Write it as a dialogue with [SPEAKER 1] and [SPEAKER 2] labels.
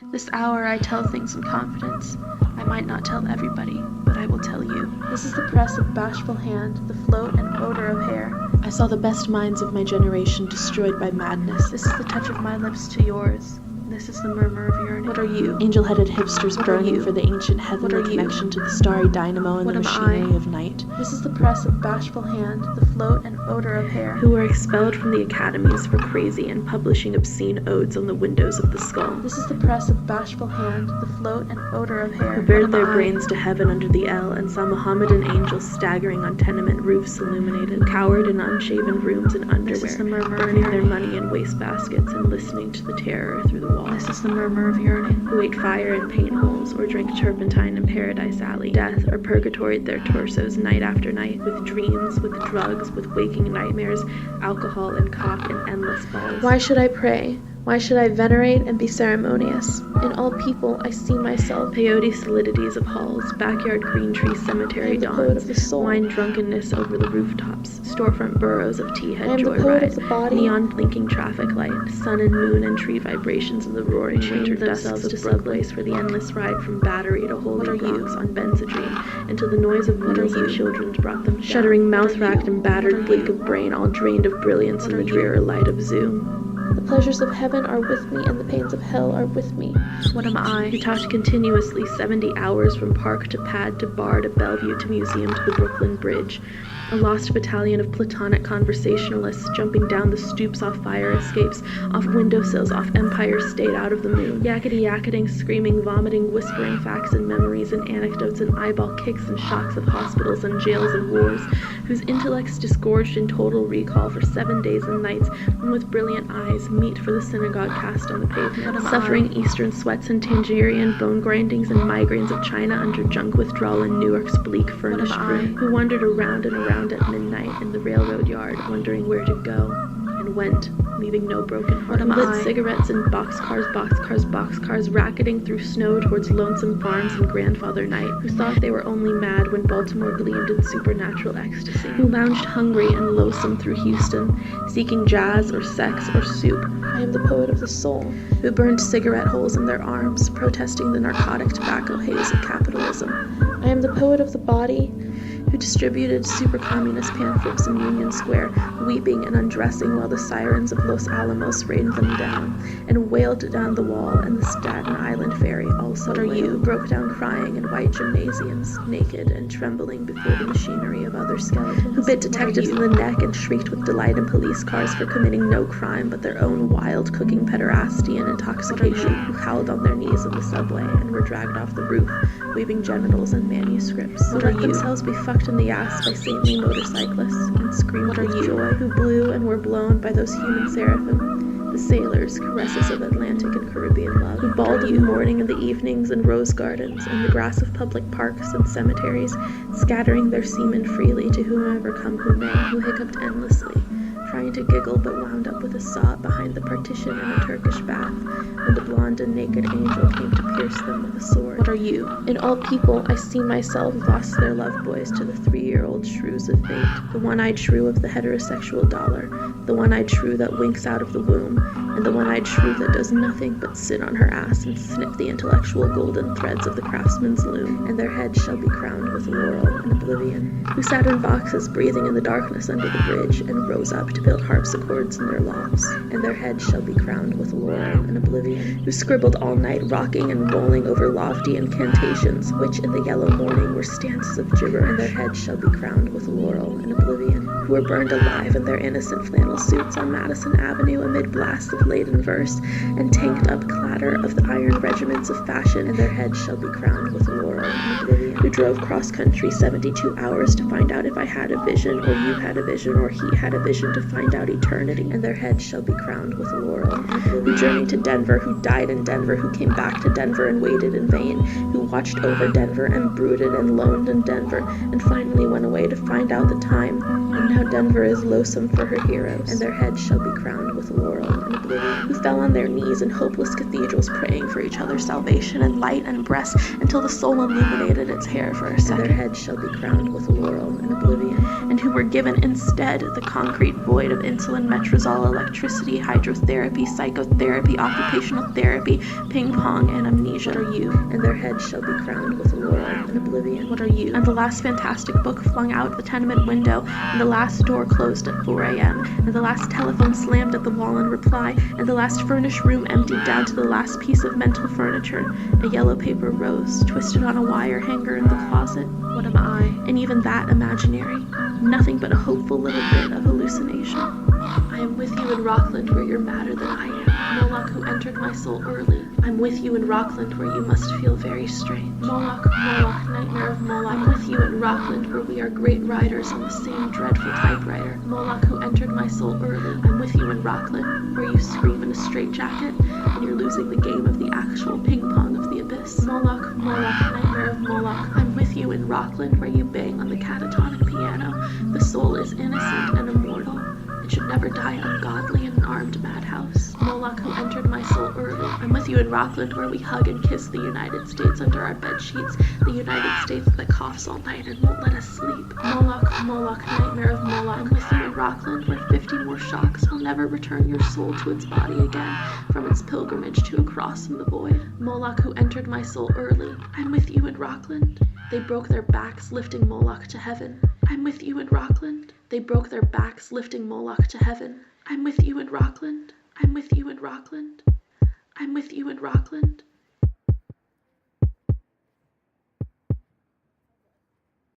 [SPEAKER 1] This hour I tell things in confidence. I might not tell everybody, but I will tell you. This is the press of bashful hand, the float and odor of hair. I saw the best minds of my generation destroyed by madness. This is the touch of my lips to yours. This is the murmur of yearning. What are you?
[SPEAKER 2] Angel-headed hipsters burning for the ancient heavenly connection to the starry dynamo and the machinery of night.
[SPEAKER 1] This is the press of bashful hand, the float and odor of hair.
[SPEAKER 2] Who were expelled from the academies for crazy and publishing obscene odes on the windows of the skull.
[SPEAKER 1] This is the press of bashful hand, the float and odor of hair.
[SPEAKER 2] Who bared their brains to heaven under the L and saw Mohammedan angels staggering on tenement roofs illuminated, who cowered in unshaven rooms and underwear, burning their money in wastebaskets and listening to the terror through the wall.
[SPEAKER 1] This is the murmur of yearning.
[SPEAKER 2] Who ate fire in paint holes or drank turpentine in Paradise Alley, death or purgatoried their torsos night after night with dreams, with drugs, with waking nightmares, alcohol and cock and endless balls.
[SPEAKER 1] Why should I pray? Why should I venerate and be ceremonious? In all people I see myself.
[SPEAKER 2] Peyote solidities of halls, backyard green tree cemetery dawns, wine drunkenness over the rooftops, storefront burrows of tea-head joyride, neon blinking traffic light, sun and moon and tree vibrations of the roaring winter themselves to subways for the endless ride from Battery to Holy Bronx on Benzedrine, until the noise of wheels and children brought them shuddering, mouth-racked and battered blink of brain, all drained of brilliance in the drear light of Zoom.
[SPEAKER 1] The pleasures of heaven are with me, and the pains of hell are with me.
[SPEAKER 2] What am I, who talked continuously 70 hours from park to pad to bar to Bellevue to museum to the Brooklyn Bridge? A lost battalion of platonic conversationalists jumping down the stoops off fire escapes, off windowsills, off Empire State, out of the moon. Yakety-yakketing, screaming, vomiting, whispering facts and memories and anecdotes and eyeball kicks and shocks of hospitals and jails and wars, whose intellects disgorged in total recall for 7 days and nights, and with brilliant eyes meet for the synagogue cast on the pavement, suffering Eastern sweats and Tangerian bone grindings and migraines of China under junk withdrawal in Newark's bleak furnished room, who wandered around and around at midnight in the railroad yard, wondering where to go, and went, leaving no broken heart. Lit cigarettes in boxcars, racketing through snow towards lonesome farms and grandfather night, who thought they were only mad when Baltimore gleamed in supernatural ecstasy, who lounged hungry and loathsome through Houston, seeking jazz or sex or soup.
[SPEAKER 1] I am the poet of the soul.
[SPEAKER 2] Who burned cigarette holes in their arms, protesting the narcotic tobacco haze of capitalism.
[SPEAKER 1] I am the poet of the body.
[SPEAKER 2] Who distributed super-communist pamphlets in Union Square, weeping and undressing while the sirens of Los Alamos rained them down, and wailed down the wall and the Staten Island ferry also wailed, broke down crying in white gymnasiums, naked and trembling before the machinery of other skeletons, who bit detectives in the neck and shrieked with delight in police cars for committing no crime but their own wild cooking pederasty and intoxication, who howled on their knees in the subway and were dragged off the roof, waving genitals and manuscripts, who let themselves be fucked in the ass by saintly motorcyclists and screamed with joy, who blew and were blown by those human seraphim, the sailors, caresses of Atlantic and Caribbean love, who bawled in the morning and the evenings in rose gardens and the grass of public parks and cemeteries, scattering their semen freely to whomever come who may, who hiccuped endlessly, trying to giggle but wound up with a sob behind the partition in a Turkish bath, when the blonde and naked angel came to pierce them with a sword.
[SPEAKER 1] What are you? In all people I see myself.
[SPEAKER 2] Who lost their love boys to the 3-year-old shrews of fate, the one-eyed shrew of the heterosexual dollar, the one-eyed shrew that winks out of the womb, and the one-eyed shrew that does nothing but sit on her ass and snip the intellectual golden threads of the craftsman's loom, and their heads shall be crowned with laurel and oblivion, who sat in boxes breathing in the darkness under the bridge and rose up to build harpsichords in their lofts, and their heads shall be crowned with laurel and oblivion, who scribbled all night rocking and rolling over lofty incantations, which in the yellow morning were stanzas of gibber, and their heads shall be crowned with laurel and oblivion, who were burned alive in their innocent flannel suits on Madison Avenue amid blasts of laden verse and tanked up clatter of the iron regiments of fashion, and their heads shall be crowned with laurel and oblivion, who drove cross-country 72 hours to find out if I had a vision, or you had a vision, or he had a vision to find out eternity, and their heads shall be crowned with laurel and oblivion, who journeyed to Denver, who died in Denver, who came back to Denver and waited in vain, who watched over Denver and brooded and loaned in Denver, and finally went away to find out the time, and now Denver is loathsome for her heroes, and their heads shall be crowned with laurel and oblivion. oblivion.
[SPEAKER 1] Who fell on their knees in hopeless cathedrals praying for each other's salvation and light and breast until the soul illuminated its hair for a
[SPEAKER 2] And
[SPEAKER 1] second.
[SPEAKER 2] their heads shall be crowned with laurel and oblivion.
[SPEAKER 1] And who were given instead the concrete void of insulin, metrazole, electricity, hydrotherapy, psychotherapy, occupational therapy, ping pong, and amnesia. What are you?
[SPEAKER 2] And their heads shall be crowned with laurel and oblivion.
[SPEAKER 1] What are you? And the last fantastic book flung out the tenement window, and the last door closed at 4 a.m., and the last telephone slammed at the wall in reply, and the last furnished room emptied down to the last piece of mental furniture, a yellow paper rose twisted on a wire hanger in the closet. What am I? And even that imaginary. Nothing but a hopeful little bit of hallucination. I am with you in Rockland where you're madder than I am. Moloch who entered my soul early. I'm with you in Rockland where you must feel very strange. Moloch, Moloch, nightmare of Moloch. I'm with you in Rockland where we are great riders on the same dreadful typewriter. Moloch who entered my soul early. I'm with you in Rockland where you scream in a straitjacket and you're losing the game of the actual ping pong of the abyss. Moloch, Moloch, nightmare of Moloch. I'm with you in Rockland where you bang on the catatonic piano. The soul is innocent and immortal. It should never die ungodly in an armed madhouse. Moloch who entered my soul early. I'm with you in Rockland where we hug and kiss the United States under our bed sheets. The United States that coughs all night and won't let us sleep. Moloch, Moloch, nightmare of Moloch. I'm with you in Rockland where 50 more shocks will never return your soul to its body again from its pilgrimage to a cross in the void. Moloch who entered my soul early. I'm with you in Rockland. They broke their backs lifting Moloch to heaven. I'm with you in Rockland. They broke their backs lifting Moloch to heaven. I'm with you in Rockland. I'm with you in Rockland. I'm with you in Rockland.